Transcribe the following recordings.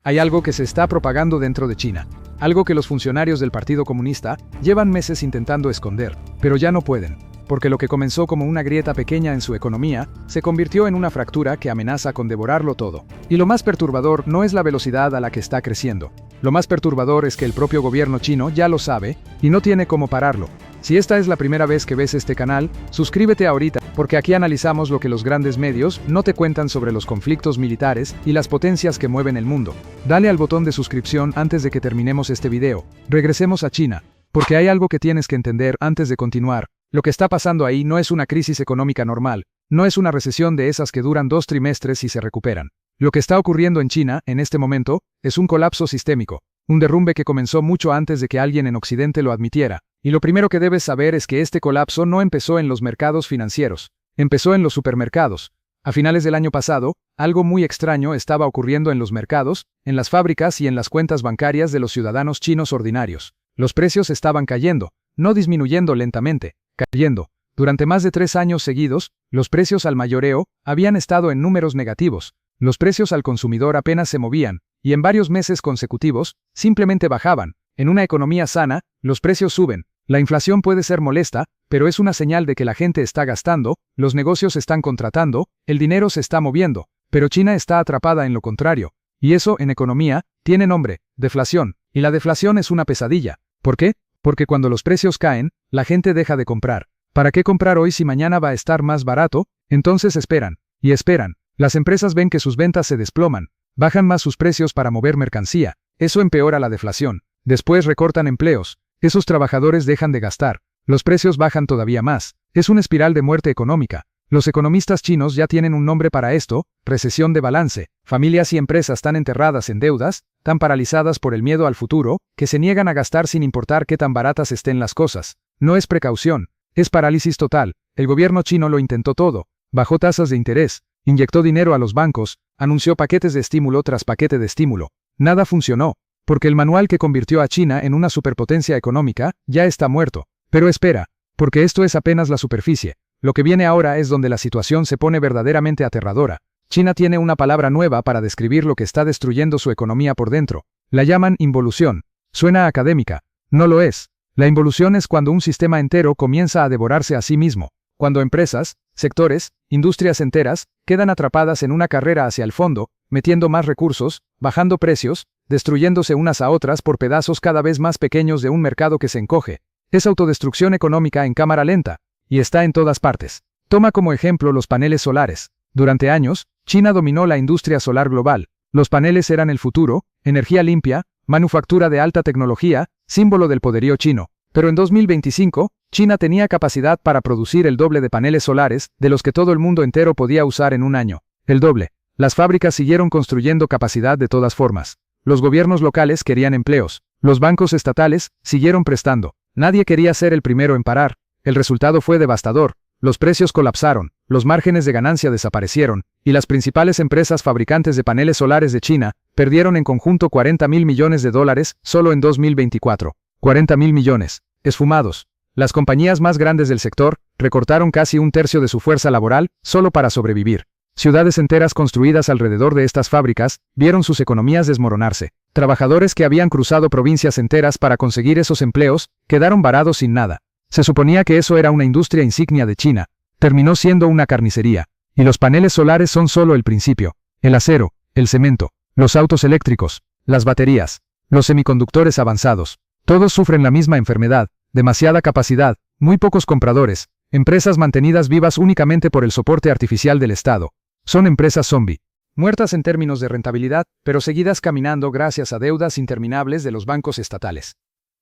Hay algo que se está propagando dentro de China, algo que los funcionarios del Partido Comunista llevan meses intentando esconder, pero ya no pueden, porque lo que comenzó como una grieta pequeña en su economía, se convirtió en una fractura que amenaza con devorarlo todo. Y lo más perturbador no es la velocidad a la que está creciendo. Lo más perturbador es que el propio gobierno chino ya lo sabe, y no tiene cómo pararlo. Si esta es la primera vez que ves este canal, suscríbete ahorita, porque aquí analizamos lo que los grandes medios no te cuentan sobre los conflictos militares y las potencias que mueven el mundo. Dale al botón de suscripción antes de que terminemos este video. Regresemos a China, porque hay algo que tienes que entender antes de continuar. Lo que está pasando ahí no es una crisis económica normal, no es una recesión de esas que duran 2 trimestres y se recuperan. Lo que está ocurriendo en China, en este momento, es un colapso sistémico, un derrumbe que comenzó mucho antes de que alguien en Occidente lo admitiera. Y lo primero que debes saber es que este colapso no empezó en los mercados financieros, empezó en los supermercados. A finales del año pasado, algo muy extraño estaba ocurriendo en los mercados, en las fábricas y en las cuentas bancarias de los ciudadanos chinos ordinarios. Los precios estaban cayendo, no disminuyendo lentamente, cayendo. Durante más de 3 años seguidos, los precios al mayoreo habían estado en números negativos. Los precios al consumidor apenas se movían, y en varios meses consecutivos, simplemente bajaban. En una economía sana, los precios suben. La inflación puede ser molesta, pero es una señal de que la gente está gastando, los negocios están contratando, el dinero se está moviendo. Pero China está atrapada en lo contrario. Y eso, en economía, tiene nombre, deflación. Y la deflación es una pesadilla. ¿Por qué? Porque cuando los precios caen, la gente deja de comprar. ¿Para qué comprar hoy si mañana va a estar más barato? Entonces esperan. Y esperan. Las empresas ven que sus ventas se desploman. Bajan más sus precios para mover mercancía. Eso empeora la deflación. Después recortan empleos. Esos trabajadores dejan de gastar. Los precios bajan todavía más. Es una espiral de muerte económica. Los economistas chinos ya tienen un nombre para esto, recesión de balance. Familias y empresas tan enterradas en deudas, tan paralizadas por el miedo al futuro, que se niegan a gastar sin importar qué tan baratas estén las cosas. No es precaución, es parálisis total. El gobierno chino lo intentó todo. Bajó tasas de interés, inyectó dinero a los bancos, anunció paquetes de estímulo tras paquete de estímulo. Nada funcionó. Porque el manual que convirtió a China en una superpotencia económica ya está muerto. Pero espera, porque esto es apenas la superficie. Lo que viene ahora es donde la situación se pone verdaderamente aterradora. China tiene una palabra nueva para describir lo que está destruyendo su economía por dentro. La llaman involución. Suena académica. No lo es. La involución es cuando un sistema entero comienza a devorarse a sí mismo. Cuando empresas, sectores, industrias enteras, quedan atrapadas en una carrera hacia el fondo, metiendo más recursos, bajando precios, destruyéndose unas a otras por pedazos cada vez más pequeños de un mercado que se encoge. Es autodestrucción económica en cámara lenta, y está en todas partes. Toma como ejemplo los paneles solares. Durante años, China dominó la industria solar global. Los paneles eran el futuro, energía limpia, manufactura de alta tecnología, símbolo del poderío chino. Pero en 2025, China tenía capacidad para producir el doble de paneles solares de los que todo el mundo entero podía usar en un año. El doble. Las fábricas siguieron construyendo capacidad de todas formas. Los gobiernos locales querían empleos. Los bancos estatales siguieron prestando. Nadie quería ser el primero en parar. El resultado fue devastador. Los precios colapsaron, los márgenes de ganancia desaparecieron, y las principales empresas fabricantes de paneles solares de China perdieron en conjunto $40.000 millones solo en 2024. 40.000 millones. Esfumados. Las compañías más grandes del sector recortaron casi 1/3 de su fuerza laboral solo para sobrevivir. Ciudades enteras construidas alrededor de estas fábricas vieron sus economías desmoronarse. Trabajadores que habían cruzado provincias enteras para conseguir esos empleos quedaron varados sin nada. Se suponía que eso era una industria insignia de China. Terminó siendo una carnicería. Y los paneles solares son solo el principio. El acero, el cemento, los autos eléctricos, las baterías, los semiconductores avanzados. Todos sufren la misma enfermedad, demasiada capacidad, muy pocos compradores, empresas mantenidas vivas únicamente por el soporte artificial del Estado. Son empresas zombie. Muertas en términos de rentabilidad, pero seguidas caminando gracias a deudas interminables de los bancos estatales.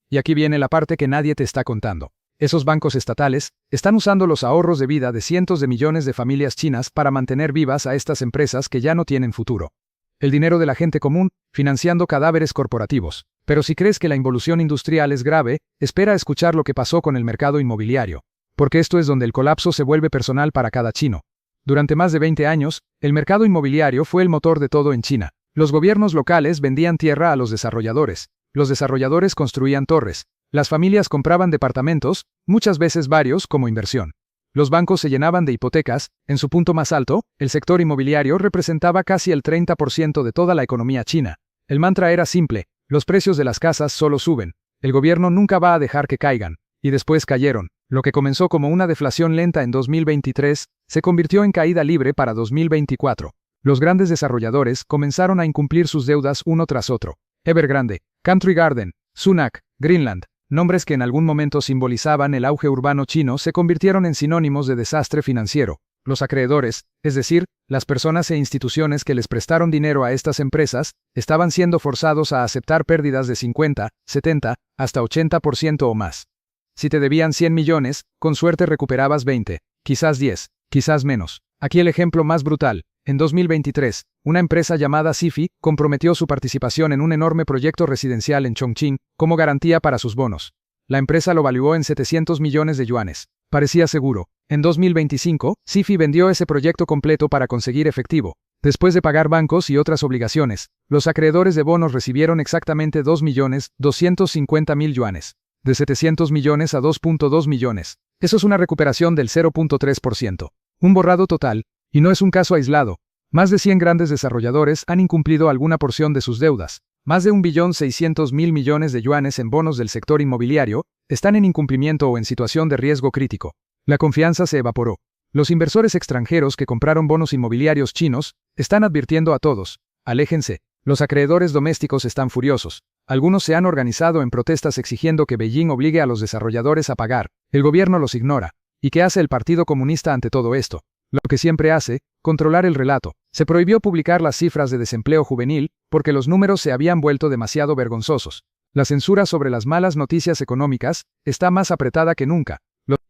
Y aquí viene la parte que nadie te está contando. Esos bancos estatales están usando los ahorros de vida de cientos de millones de familias chinas para mantener vivas a estas empresas que ya no tienen futuro. El dinero de la gente común, financiando cadáveres corporativos. Pero si crees que la involución industrial es grave, espera a escuchar lo que pasó con el mercado inmobiliario. Porque esto es donde el colapso se vuelve personal para cada chino. Durante más de 20 años, el mercado inmobiliario fue el motor de todo en China. Los gobiernos locales vendían tierra a los desarrolladores. Los desarrolladores construían torres. Las familias compraban departamentos, muchas veces varios, como inversión. Los bancos se llenaban de hipotecas. En su punto más alto, el sector inmobiliario representaba casi el 30% de toda la economía china. El mantra era simple: los precios de las casas solo suben. El gobierno nunca va a dejar que caigan. Y después cayeron. Lo que comenzó como una deflación lenta en 2023, se convirtió en caída libre para 2024. Los grandes desarrolladores comenzaron a incumplir sus deudas uno tras otro. Evergrande, Country Garden, Sunac, Greenland, nombres que en algún momento simbolizaban el auge urbano chino, se convirtieron en sinónimos de desastre financiero. Los acreedores, es decir, las personas e instituciones que les prestaron dinero a estas empresas, estaban siendo forzados a aceptar pérdidas de 50, 70, hasta 80% o más. Si te debían 100 millones, con suerte recuperabas 20, quizás 10, quizás menos. Aquí el ejemplo más brutal. En 2023, una empresa llamada Sifi comprometió su participación en un enorme proyecto residencial en Chongqing como garantía para sus bonos. La empresa lo valuó en 700 millones de yuanes. Parecía seguro. En 2025, Sifi vendió ese proyecto completo para conseguir efectivo. Después de pagar bancos y otras obligaciones, los acreedores de bonos recibieron exactamente 2.250.000 yuanes. De 700 millones a 2.2 millones. Eso es una recuperación del 0.3%. Un borrado total. Y no es un caso aislado. Más de 100 grandes desarrolladores han incumplido alguna porción de sus deudas. Más de 1.600.000 millones de yuanes en bonos del sector inmobiliario están en incumplimiento o en situación de riesgo crítico. La confianza se evaporó. Los inversores extranjeros que compraron bonos inmobiliarios chinos están advirtiendo a todos: aléjense. Los acreedores domésticos están furiosos. Algunos se han organizado en protestas exigiendo que Beijing obligue a los desarrolladores a pagar. El gobierno los ignora. ¿Y qué hace el Partido Comunista ante todo esto? Lo que siempre hace: controlar el relato. Se prohibió publicar las cifras de desempleo juvenil porque los números se habían vuelto demasiado vergonzosos. La censura sobre las malas noticias económicas está más apretada que nunca.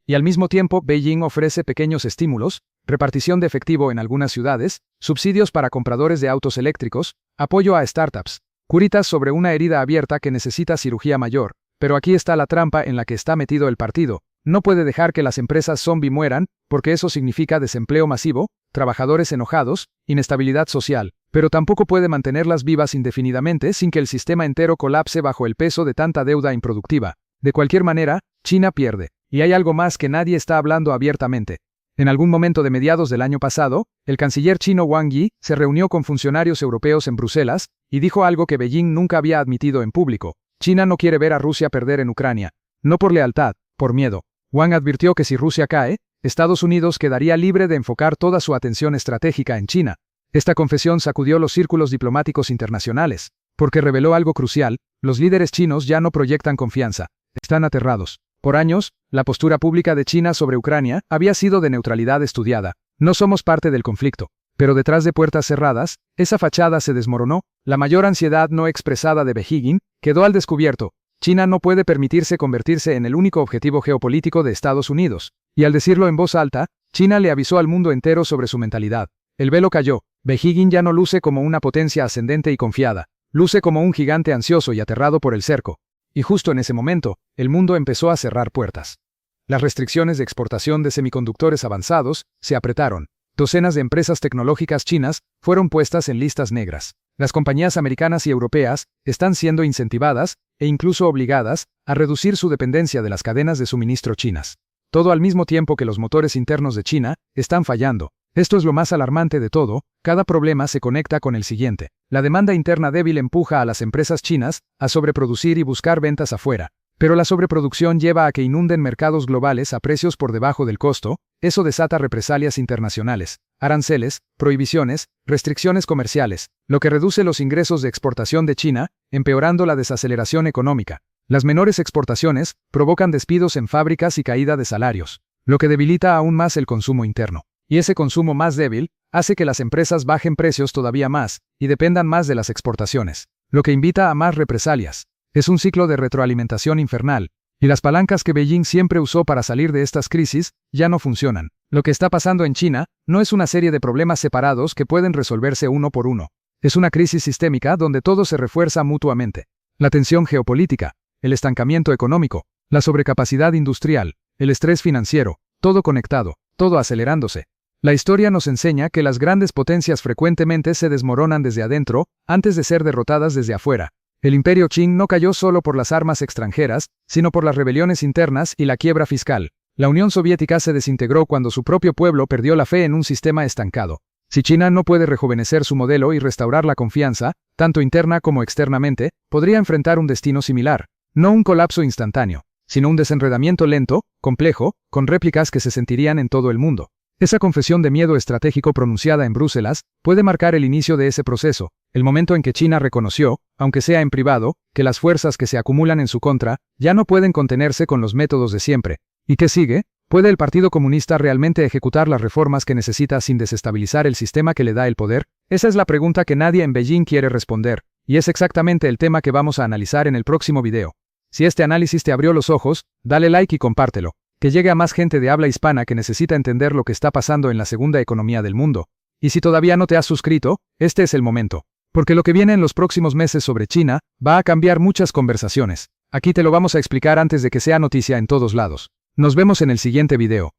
Y al mismo tiempo, Beijing ofrece pequeños estímulos, repartición de efectivo en algunas ciudades, subsidios para compradores de autos eléctricos, apoyo a startups, curitas sobre una herida abierta que necesita cirugía mayor. Pero aquí está la trampa en la que está metido el partido. No puede dejar que las empresas zombie mueran, porque eso significa desempleo masivo, trabajadores enojados, inestabilidad social, pero tampoco puede mantenerlas vivas indefinidamente sin que el sistema entero colapse bajo el peso de tanta deuda improductiva. De cualquier manera, China pierde. Y hay algo más que nadie está hablando abiertamente. En algún momento de mediados del año pasado, el canciller chino Wang Yi se reunió con funcionarios europeos en Bruselas y dijo algo que Beijing nunca había admitido en público. China no quiere ver a Rusia perder en Ucrania. No por lealtad, por miedo. Wang advirtió que si Rusia cae, Estados Unidos quedaría libre de enfocar toda su atención estratégica en China. Esta confesión sacudió los círculos diplomáticos internacionales, porque reveló algo crucial: los líderes chinos ya no proyectan confianza. Están aterrados. Por años, la postura pública de China sobre Ucrania había sido de neutralidad estudiada. No somos parte del conflicto. Pero detrás de puertas cerradas, esa fachada se desmoronó. La mayor ansiedad no expresada de Beijing quedó al descubierto. China no puede permitirse convertirse en el único objetivo geopolítico de Estados Unidos. Y al decirlo en voz alta, China le avisó al mundo entero sobre su mentalidad. El velo cayó. Beijing ya no luce como una potencia ascendente y confiada. Luce como un gigante ansioso y aterrado por el cerco. Y justo en ese momento, el mundo empezó a cerrar puertas. Las restricciones de exportación de semiconductores avanzados se apretaron. Docenas de empresas tecnológicas chinas fueron puestas en listas negras. Las compañías americanas y europeas están siendo incentivadas, e incluso obligadas, a reducir su dependencia de las cadenas de suministro chinas. Todo al mismo tiempo que los motores internos de China están fallando. Esto es lo más alarmante de todo: cada problema se conecta con el siguiente. La demanda interna débil empuja a las empresas chinas a sobreproducir y buscar ventas afuera. Pero la sobreproducción lleva a que inunden mercados globales a precios por debajo del costo. Eso desata represalias internacionales, aranceles, prohibiciones, restricciones comerciales, lo que reduce los ingresos de exportación de China, empeorando la desaceleración económica. Las menores exportaciones provocan despidos en fábricas y caída de salarios, lo que debilita aún más el consumo interno. Y ese consumo más débil hace que las empresas bajen precios todavía más y dependan más de las exportaciones, lo que invita a más represalias. Es un ciclo de retroalimentación infernal, y las palancas que Beijing siempre usó para salir de estas crisis ya no funcionan. Lo que está pasando en China no es una serie de problemas separados que pueden resolverse uno por uno. Es una crisis sistémica donde todo se refuerza mutuamente. La tensión geopolítica, el estancamiento económico, la sobrecapacidad industrial, el estrés financiero, todo conectado, todo acelerándose. La historia nos enseña que las grandes potencias frecuentemente se desmoronan desde adentro, antes de ser derrotadas desde afuera. El imperio Qing no cayó solo por las armas extranjeras, sino por las rebeliones internas y la quiebra fiscal. La Unión Soviética se desintegró cuando su propio pueblo perdió la fe en un sistema estancado. Si China no puede rejuvenecer su modelo y restaurar la confianza, tanto interna como externamente, podría enfrentar un destino similar, no un colapso instantáneo, sino un desenredamiento lento, complejo, con réplicas que se sentirían en todo el mundo. Esa confesión de miedo estratégico pronunciada en Bruselas puede marcar el inicio de ese proceso, el momento en que China reconoció, aunque sea en privado, que las fuerzas que se acumulan en su contra ya no pueden contenerse con los métodos de siempre. ¿Y qué sigue? ¿Puede el Partido Comunista realmente ejecutar las reformas que necesita sin desestabilizar el sistema que le da el poder? Esa es la pregunta que nadie en Beijing quiere responder, y es exactamente el tema que vamos a analizar en el próximo video. Si este análisis te abrió los ojos, dale like y compártelo, que llegue a más gente de habla hispana que necesita entender lo que está pasando en la segunda economía del mundo. Y si todavía no te has suscrito, este es el momento. Porque lo que viene en los próximos meses sobre China va a cambiar muchas conversaciones. Aquí te lo vamos a explicar antes de que sea noticia en todos lados. Nos vemos en el siguiente video.